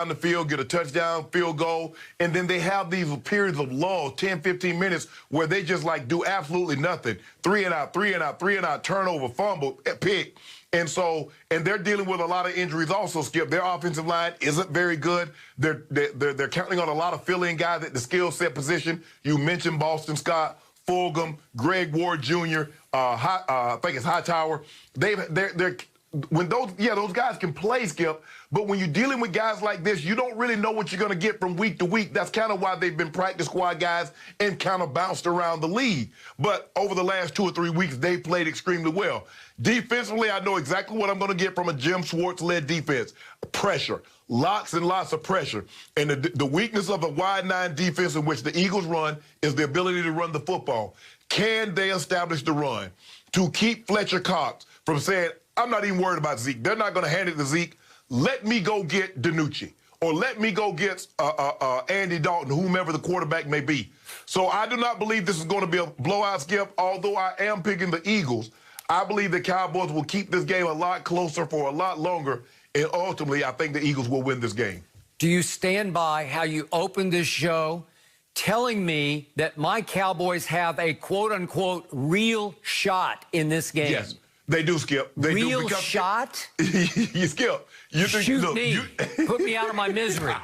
on the field, get a touchdown, field goal, and then they have these periods of lull, 10, 15 minutes, where they just like do absolutely nothing. 3 and out, 3 and out, 3 and out, turnover, fumble, pick. And they're dealing with a lot of injuries also, Skip. Their offensive line isn't very good. They're counting on a lot of fill-in guys at the skill set position. You mentioned Boston Scott, Fulgham, Greg Ward Jr., I think it's Hightower. Those guys can play, Skip, but when you're dealing with guys like this, you don't really know what you're going to get from week to week. That's kind of why they've been practice squad guys and kind of bounced around the league. But over the last 2 or 3 weeks, they played extremely well. Defensively, I know exactly what I'm going to get from a Jim Schwartz-led defense. Pressure. Lots and lots of pressure. And the weakness of a wide nine defense in which the Eagles run is the ability to run the football. Can they establish the run to keep Fletcher Cox from saying, I'm not even worried about Zeke. They're not going to hand it to Zeke. Let me go get DiNucci, or let me go get Andy Dalton, whomever the quarterback may be. So I do not believe this is going to be a blowout, Skip, although I am picking the Eagles. I believe the Cowboys will keep this game a lot closer for a lot longer, and ultimately I think the Eagles will win this game. Do you stand by how you opened this show telling me that my Cowboys have a quote-unquote real shot in this game? Yes. They do, Skip. They real do because shot? You, Skip. You think, Shoot look, me. Put me out of my misery.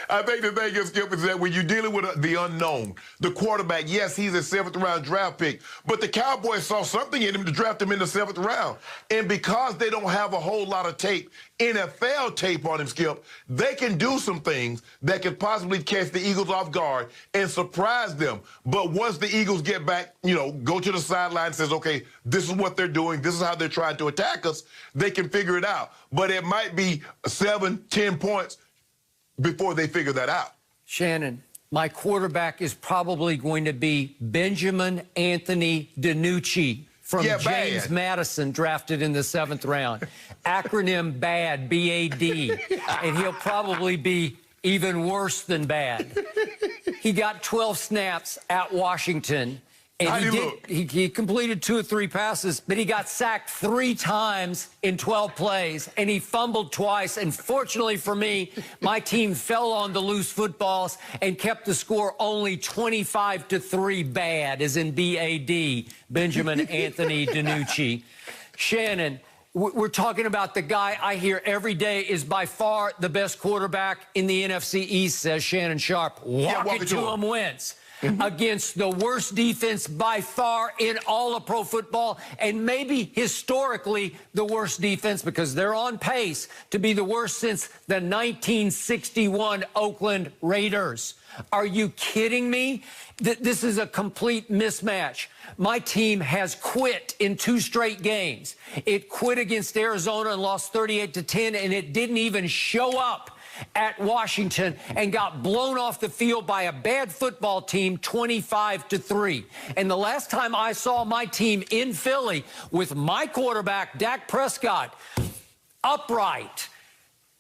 I think the thing is, Skip, is that when you're dealing with the unknown, the quarterback, yes, he's a 7th-round draft pick, but the Cowboys saw something in him to draft him in the 7th round. And because they don't have a whole lot of tape, NFL tape on him, Skip, they can do some things that could possibly catch the Eagles off guard and surprise them. But once the Eagles get back, go to the sideline and says, okay, this is what they're doing, this is how they're trying to attack us, they can figure it out. But it might be 7, 10 points before they figure that out. Shannon, my quarterback is probably going to be Benjamin Anthony DiNucci from James Madison, drafted in the 7th round. Acronym BAD, B-A-D. And he'll probably be even worse than bad. He got 12 snaps at Washington. And he completed 2 or 3 passes, but he got sacked 3 times in 12 plays, and he fumbled twice. And fortunately for me, my team fell on the loose footballs and kept the score only 25-3 bad, as in B-A-D, Benjamin Anthony DiNucci. Shannon, we're talking about the guy I hear every day is by far the best quarterback in the NFC East, says Shannon Sharpe. Walk it to him, Wentz. Against the worst defense by far in all of pro football, and maybe historically the worst defense, because they're on pace to be the worst since the 1961 Oakland Raiders. Are you kidding me? This is a complete mismatch. My team has quit in 2 straight games. It quit against Arizona and lost 38-10, and it didn't even show up at Washington and got blown off the field by a bad football team 25-3. And the last time I saw my team in Philly with my quarterback, Dak Prescott, upright,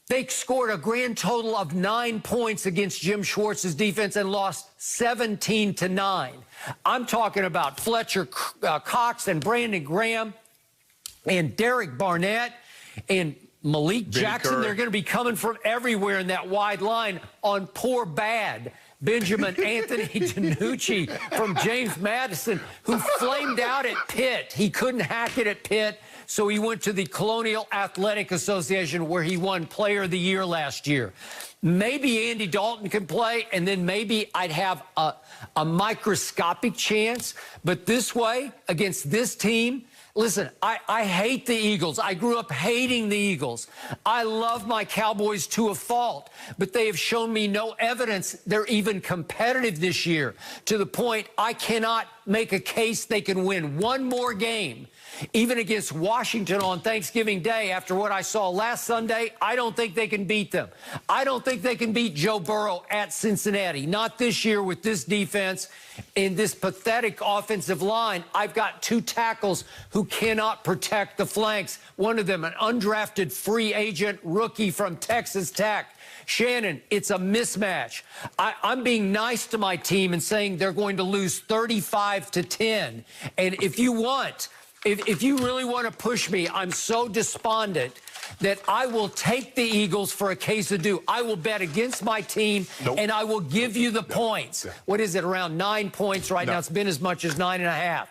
they scored a grand total of 9 points against Jim Schwartz's defense and lost 17-9. I'm talking about Fletcher Cox and Brandon Graham and Derek Barnett and Malik Jackson. They're going to be coming from everywhere in that wide line on poor bad Benjamin Anthony DiNucci from James Madison, who flamed out at Pitt. He couldn't hack it at Pitt, so he went to the Colonial Athletic Association, where he won Player of the Year last year. Maybe Andy Dalton can play, and then maybe I'd have a microscopic chance. But this way, against this team, listen, I hate the Eagles. I grew up hating the Eagles. I love my Cowboys to a fault, but they have shown me no evidence they're even competitive this year, to the point I cannot make a case they can win one more game. Even against Washington on Thanksgiving Day, after what I saw last Sunday, I don't think they can beat them. I don't think they can beat Joe Burrow at Cincinnati. Not this year with this defense and this pathetic offensive line. I've got 2 tackles who cannot protect the flanks. One of them, an undrafted free agent rookie from Texas Tech. Shannon, it's a mismatch. I'm being nice to my team and saying they're going to lose 35-10. And if you want if you really want to push me, I'm so despondent that I will take the Eagles for a case of due. I will bet against my team, and I will give you the points. What is it, around 9 points right now? It's been as much as 9.5.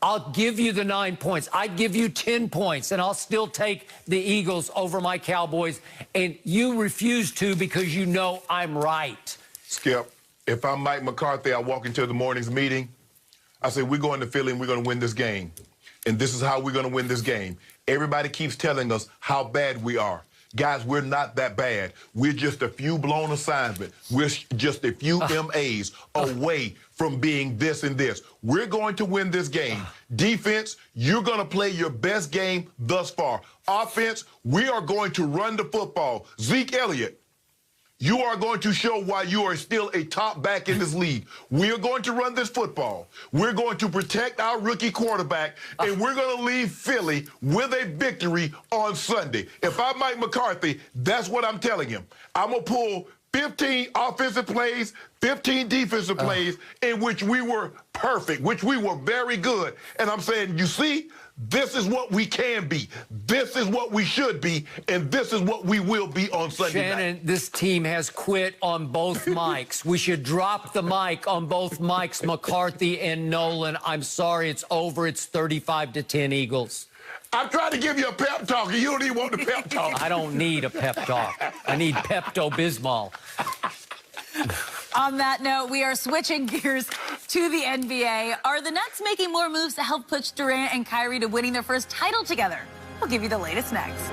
I'll give you the 9 points. I'd give you 10 points, and I'll still take the Eagles over my Cowboys. And you refuse to because you know I'm right. Skip, if I'm Mike McCarthy, I walk into the morning's meeting. I say, we're going to Philly and we're going to win this game. And this is how we're going to win this game. Everybody keeps telling us how bad we are. Guys, we're not that bad. We're just a few blown assignments. We're just a few MAs away from being this and this. We're going to win this game. Defense, you're going to play your best game thus far. Offense, we are going to run the football. Zeke Elliott, you are going to show why you are still a top back in this league. We are going to run this football. We're going to protect our rookie quarterback, and we're going to leave Philly with a victory on Sunday. If I'm Mike McCarthy, that's what I'm telling him. I'm going to pull 15 offensive plays, 15 defensive plays in which we were perfect, which we were very good. And I'm saying, you see, this is what we can be. This is what we should be. And this is what we will be on Sunday night. Shannon, this team has quit on both mics. We should drop the mic on both mics, McCarthy and Nolan. I'm sorry, it's over. It's 35-10 Eagles. I'm trying to give you a pep talk, and you don't even want the pep talk. I don't need a pep talk. I need Pepto-Bismol. On that note, we are switching gears to the NBA. Are the Nets making more moves to help push Durant and Kyrie to winning their first title together? We'll give you the latest next.